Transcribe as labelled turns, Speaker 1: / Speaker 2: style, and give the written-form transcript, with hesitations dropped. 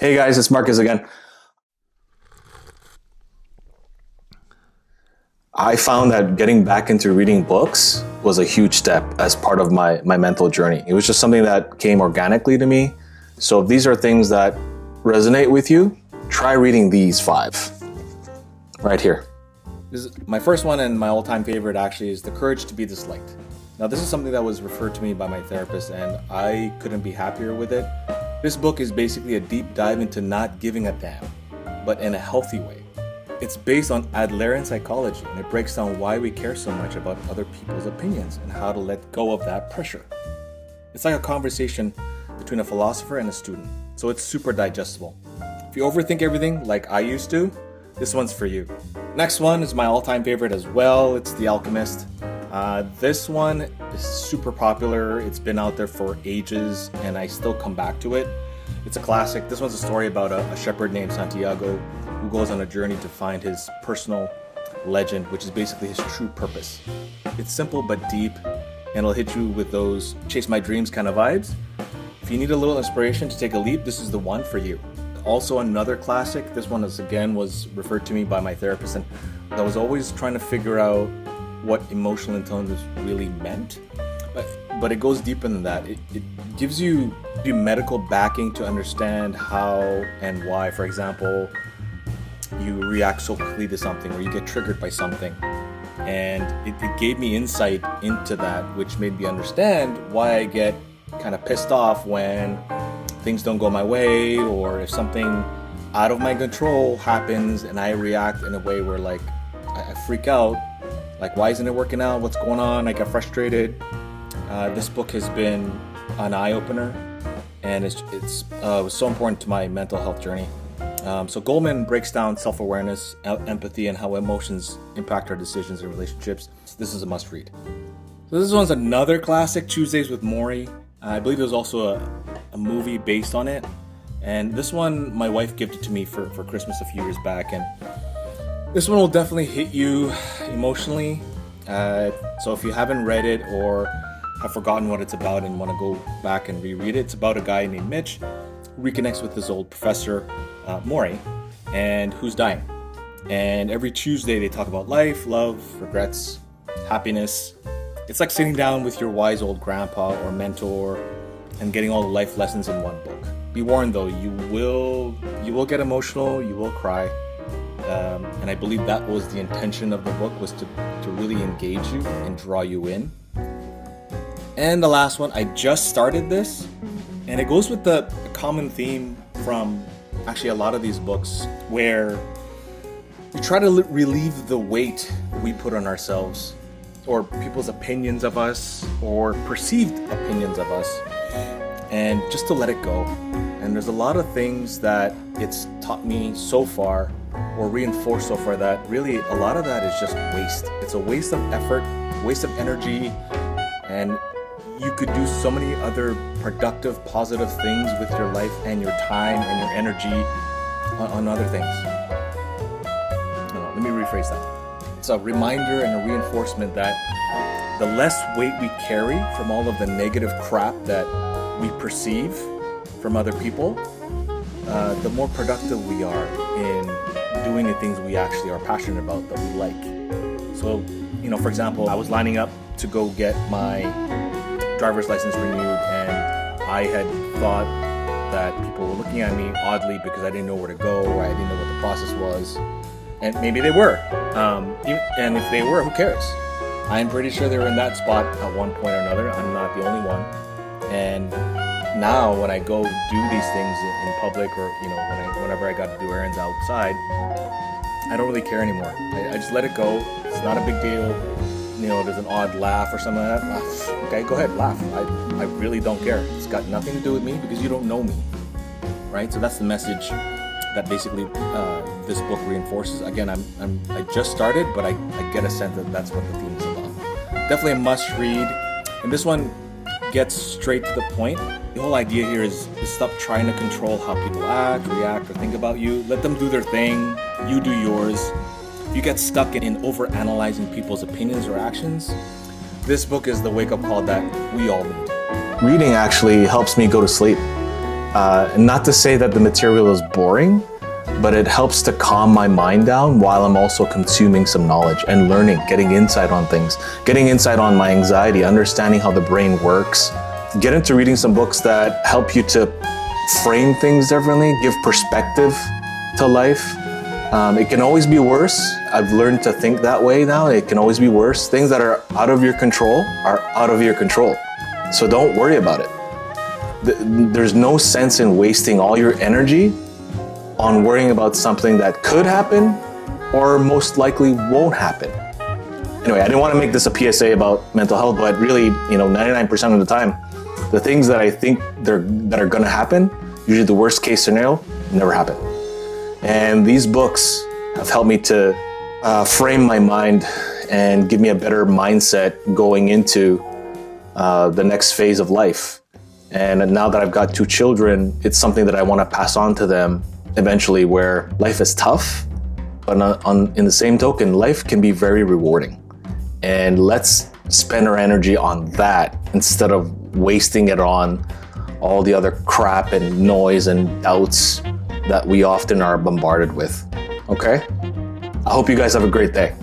Speaker 1: Hey guys, it's Marcus again. I found that getting back into reading books was a huge step as part of my mental journey. It was just something that came organically to me. So if these are things that resonate with you, try reading these 5 right here. My first one and my all-time favorite actually is The Courage to be Disliked. Now this is something that was referred to me by my therapist and I couldn't be happier with it. This book is basically a deep dive into not giving a damn, but in a healthy way. It's based on Adlerian psychology and it breaks down why we care so much about other people's opinions and how to let go of that pressure. It's like a conversation between a philosopher and a student, so it's super digestible. If you overthink everything like I used to, this one's for you. Next one is my all-time favorite as well. It's The Alchemist. This one is super popular. It's been out there for ages and I still come back to it. It's a classic. This one's a story about a shepherd named Santiago who goes on a journey to find his personal legend, which is basically his true purpose. It's simple but deep and it'll hit you with those chase my dreams kind of vibes. If you need a little inspiration to take a leap, this is the one for you. Also another classic. This one was referred to me by my therapist and I was always trying to figure out what emotional intelligence really meant. But it goes deeper than that. It gives you medical backing to understand how and why, for example, you react so quickly to something or you get triggered by something. And it gave me insight into that, which made me understand why I get kind of pissed off when things don't go my way, or if something out of my control happens and I react in a way where like I freak out, like why isn't it working out? What's going on? I get frustrated. This book has been an eye-opener and it was so important to my mental health journey. So Goleman breaks down self-awareness, empathy, and how emotions impact our decisions and relationships. This is a must-read. So this one's another classic, Tuesdays with Morrie. I believe there's also a movie based on it. And this one, my wife gifted to me for Christmas a few years back. And this one will definitely hit you emotionally. So if you haven't read it or have forgotten what it's about and want to go back and reread it, it's about a guy named Mitch who reconnects with his old professor, Morrie, and who's dying. And every Tuesday they talk about life, love, regrets, happiness. It's like sitting down with your wise old grandpa or mentor and getting all the life lessons in one book. Be warned though, you will get emotional, you will cry. And I believe that was the intention of the book, was to really engage you and draw you in. And the last one, I just started this, and it goes with the common theme from actually a lot of these books, where we try to relieve the weight we put on ourselves, or people's opinions of us, or perceived opinions of us, and just to let it go. And there's a lot of things that it's taught me so far, or reinforced so far, that really a lot of that is just waste. It's a waste of effort, waste of energy, and you could do so many other productive, positive things with your life and your time and your energy on other things. No, let me rephrase that. It's a reminder and a reinforcement that the less weight we carry from all of the negative crap that we perceive from other people, the more productive we are in doing the things we actually are passionate about, that we like. So, for example, I was lining up to go get my driver's license renewed, and I had thought that people were looking at me oddly because I didn't know where to go, or I didn't know what the process was. And maybe they were. And if they were, who cares? I'm pretty sure they were in that spot at one point or another. I'm not the only one. And now when I go do these things in public, or whenever I got to do errands outside, I don't really care anymore. I just let it go. It's not a big deal. There's an odd laugh or something like that. Okay, go ahead, laugh. I really don't care. It's got nothing to do with me because you don't know me, right? So that's the message that basically this book reinforces. Again, I just started, but I get a sense that that's what the theme is about. Definitely a must read, and this one gets straight to the point. The whole idea here is stop trying to control how people act, react, or think about you. Let them do their thing. You do yours. If you get stuck in overanalyzing people's opinions or actions, this book is the wake-up call that we all need. Reading actually helps me go to sleep. Not to say that the material is boring, but it helps to calm my mind down while I'm also consuming some knowledge and learning, getting insight on things, getting insight on my anxiety, understanding how the brain works. Get into reading some books that help you to frame things differently, give perspective to life. It can always be worse. I've learned to think that way now. It can always be worse. Things that are out of your control are out of your control. So don't worry about it. There's no sense in wasting all your energy on worrying about something that could happen or most likely won't happen. Anyway, I didn't want to make this a PSA about mental health, but really, 99% of the time, the things that I think that are going to happen, usually the worst case scenario, never happen. And these books have helped me to frame my mind and give me a better mindset going into the next phase of life. And now that I've got 2 children, it's something that I want to pass on to them eventually, where life is tough, but in the same token, life can be very rewarding. And let's spend our energy on that instead of wasting it on all the other crap and noise and doubts that we often are bombarded with. Okay? I hope you guys have a great day.